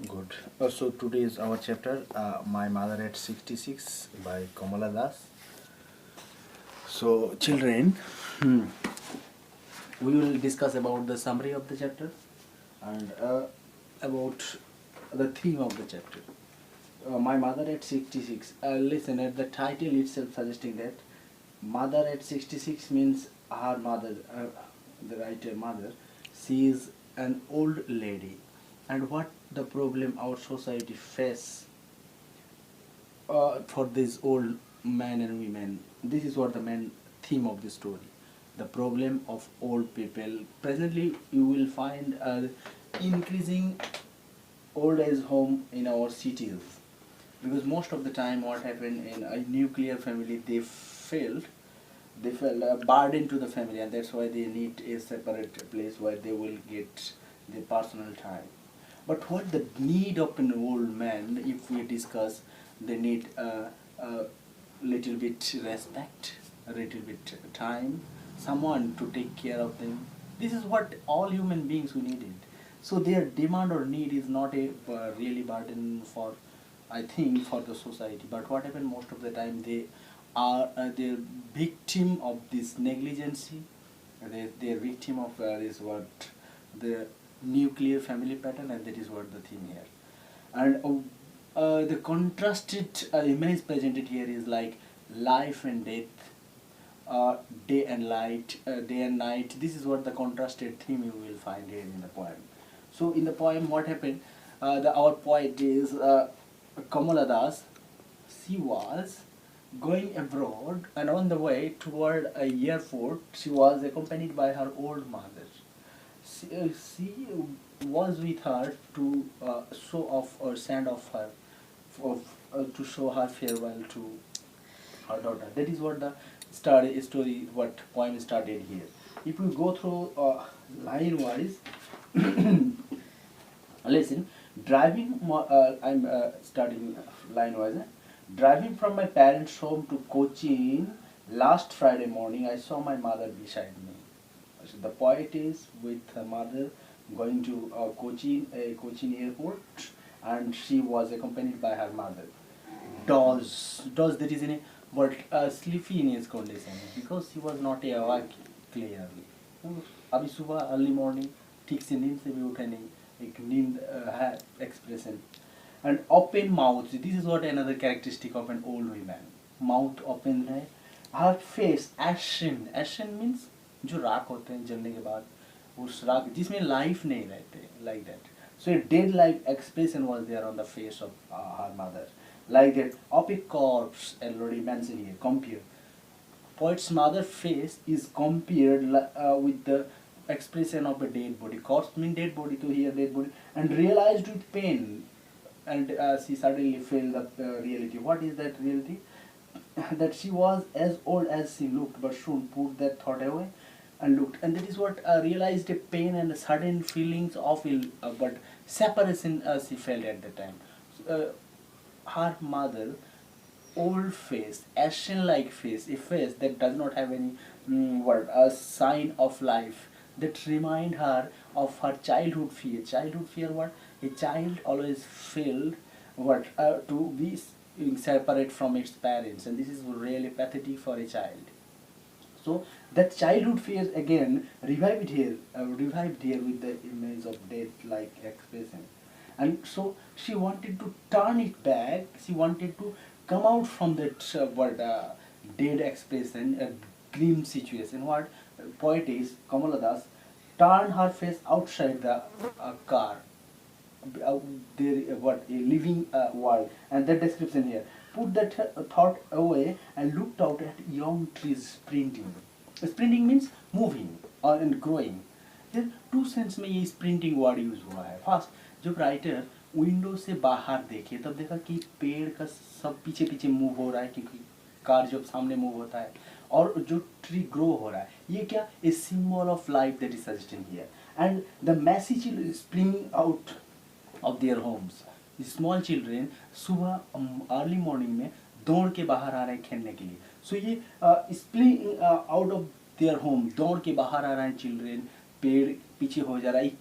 Good. So today is our chapter, My Mother at 66 by Kamala Das. So children, we will discuss about the summary of the chapter and about the theme of the chapter. My Mother at 66. Listen, at the title itself suggesting that Mother at 66 means her mother, the writer mother, she is an old lady. And what the problem our society face for these old men and women. This is what the main theme of the story. The problem of old people. Presently, you will find increasing old age home in our cities, because most of the time what happened in a nuclear family, they felt a burden to the family, and that's why they need a separate place where they will get their personal time. But what the need of an old man, if we discuss, they need a little bit respect, a little bit time, someone to take care of them. This is what all human beings we needed. So their demand or need is not a really burden for, I think, for the society. But what happens most of the time, they are the victim of this negligence. They're victim of this what the nuclear family pattern, and that is what the theme here. And the contrasted image presented here is like life and death, day and light, day and night. This is what the contrasted theme you will find here in the poem. So in the poem, what happened? Our poet is Kamala Das. She was going abroad, and on the way toward a airport, she was accompanied by her old mother. She was with her to show off or send off her, to show her farewell to her daughter. That is what the story, what poem started here. If we go through line wise, listen. I'm starting line wise. Driving from my parents' home to Cochin last Friday morning, I saw my mother beside me. So the poet is with her mother going to Cochin airport, and she was accompanied by her mother. Does that is in a but sleepy in his condition, because he was not awake clearly. अभी सुबह early morning ठीक से नींद से भी उठे नहीं, एक नींद है expression. And open mouth, this is what another characteristic of an old woman. Mouth open है. Her face ashen means जो राख होते हैं जलने के बाद, उस राख जिसमें लाइफ नहीं रहते, like that. So a dead like expression was there on the face of her mother, like that. Of a corpse, already mentioned here, compare. Poet's mother face is compared with the expression of a dead body. Corpse means dead body, to here dead body, and realized with pain, and she suddenly felt the reality. What is that reality? That she was as old as she looked, but soon put that thought away and looked. And that is what realized a pain and a sudden feelings of but separation she felt at the time. Uh, Her mother, old face, ashen-like face, a face that does not have any a sign of life, that remind her of her childhood fear. Childhood fear, what? A child always felt to be separate from its parents, and this is really pathetic for a child. So that childhood fears again revived here with the image of death like expression. And so she wanted to turn it back, she wanted to come out from that dead expression, a grim situation. What poet is, Kamala Das, turn her face outside the car, there a living world, and that description here, put that thought away and looked out at young trees sprinting. Sprinting means moving or and growing. There two sense में ये sprinting word use हुआ है. First जब writer window से बाहर देखे तब देखा कि पेड़ का सब पीछे पीछे मूव हो रहा है, क्योंकि कार जब सामने मूव होता है, और जो ट्री ग्रो हो रहा है, ये क्या a symbol of life that is suggesting here. And the messy children springing out of their homes. Small children सुबह अर्ली मॉर्निंग में दौड़ के बाहर आ रहे हैं खेलने के लिए. सो ये spring out of their home, दौड़ के बाहर आ रहे हैं चिल्ड्रेन, पेड़ पीछे हो जा रहा है. ये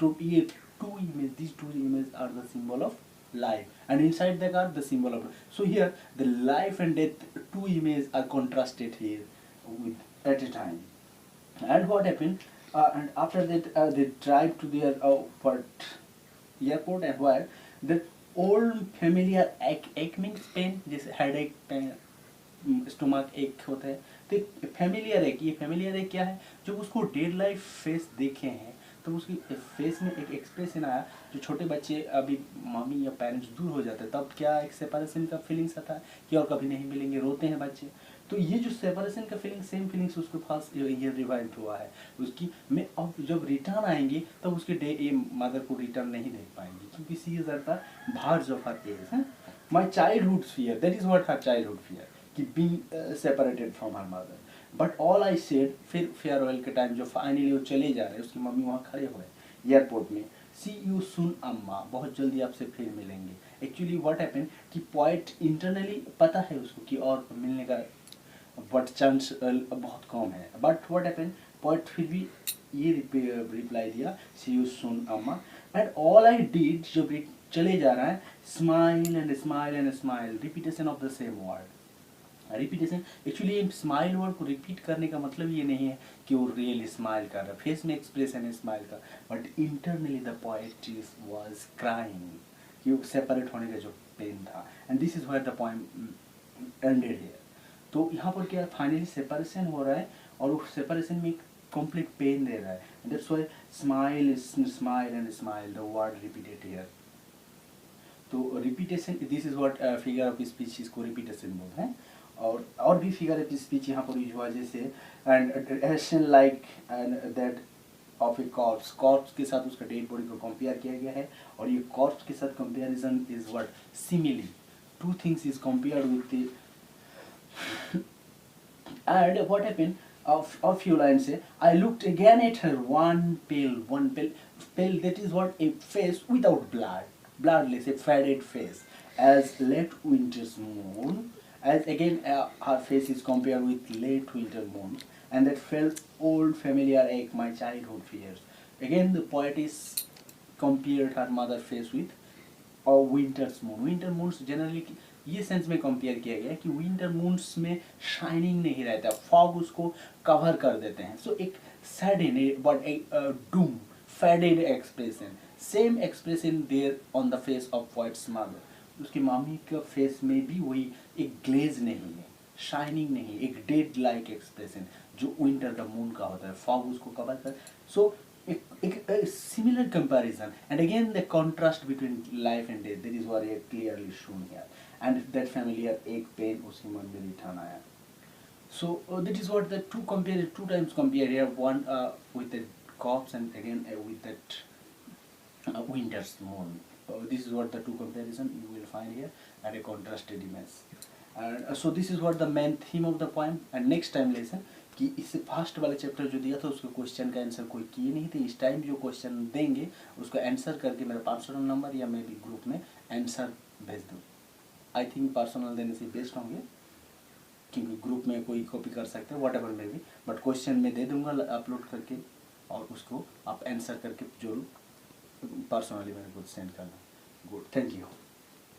two image, this two image are the symbol of life, and inside the car the symbol of. So here the life and death, two images are contrasted here with at a time. And what happened? And after that, they drive to their what airport, and where the old familiar ache means pain, जैसे headache, pain, stomach एक होता है, तो familiar एक, ये familiar एक क्या है, जब उसको डेड लाइफ फेस देखे हैं तो उसकी फेस में एक एक्सप्रेशन आया, जो छोटे बच्चे अभी मम्मी या पेरेंट्स दूर हो जाते हैं तब क्या एक सेपरेशन का फीलिंग्स आता है कि और कभी नहीं मिलेंगे, रोते हैं बच्चे। तो ये जो सेपरेशन का फीलिंग, सेम फीलिंग्स उसके पास ये रिवाइव हुआ है उसकी में। अब जब रिटर्न आएंगे तब उसके डे ये मदर को रिटर्न नहीं देख पाएंगे, क्योंकि she is at the verge of her age है। My childhood fear, that is what her childhood fear, कि being separated from her mother. But all I said, फिर फेयरवेल के टाइम जो फाइनली वो चले जा रहे हैं, उसकी मम्मी वहाँ खड़े हुए एयरपोर्ट में, सी यू सुन अम्मा, बहुत जल्दी आपसे फिर मिलेंगे। एक्चुअली व्हाट हैपन कि पोएट इंटरनली पता है उसको कि और मिलने का बट चांस बहुत कम है, बट व्हाट हैपन पोएट फिर भी ये रिप्लाई दिया, सी यू सुन अम्मा। एंड ऑल आई डिड, जब चले जा रहा है, smile and smile and smile, repetition of the same word. Repetition, actually smile word को रिपीट करने का मतलब ये नहीं है कि वो रियली स्माइल कर रहा है, फेस में एक्सप्रेशन है स्माइल का, but internally the poet was crying, कि वो सेपरेट होने का जो पेन था। And this is where the poem ended here. तो यहाँ पर क्या फाइनली सेपरेशन हो रहा है, और वो सेपरेशन में कंप्लीट पेन दे रहा है, that's why smile smile and smile, the word repeated here. तो repetition, this is what figure of speech, इसको रिपीटेशन बोलते हैं। और भी फिगर ऑफ स्पीच यहाँ पर यूज हुआ, जैसे and like and that of A corps, corps के साथ उसका डेड बॉडी को कंपेयर किया गया है, और ये कॉर्प्स के साथ comparison is what simile, two things is compared with the and what happened, a few lines say, I looked again at her, one pale, that is what a face without blood, bloodless, a faded face, as late winter's moon, as again her face is compared with late winter moon, and that felt old familiar ache, my childhood fears. Again the poet is compared her mother face with a winter's moon. Winter moons generally ये sense में compare किया गया है कि winter moons में shining नहीं रहता, fog उसको कवर कर देते हैं। सो एक सैडेन बट एक doom faded expression, same expression there on the face of poet's mother. उसकी मामी का फेस में भी वही एक ग्लेज नहीं है, शाइनिंग नहीं, एक डेड लाइक एक्सप्रेशन जो विंटर द मून का होता है, फॉग उसको कवर कर। सो एक similar comparison, and again the contrast between life and death, that is what is clearly shown here, and that familiar ache pain उसके मन में रिटर्न आया। So that is what the two times compare here, one with the corpse and again with that winter's moon. This is what the two comparison you will find here, and a contrasted image. And so this is what the main theme of the poem, and next time lesson कि इससे fast वाले chapter जो दिया था उसके question का answer कोई किए नहीं थे, इस टाइम जो क्वेश्चन देंगे उसको आंसर करके मेरा पर्सनल नंबर या मैं भी ग्रुप में आंसर भेज दूँ। आई थिंक पर्सनल देने से बेस्ट होंगे, क्योंकि ग्रुप में कोई कॉपी कर सकते हैं वट एवर में भी, बट क्वेश्चन में दे दूँगा अपलोड करके, और उसको आप आंसर करके जरूर पर्सनली मेरे को सेंड करना। Good, thank you.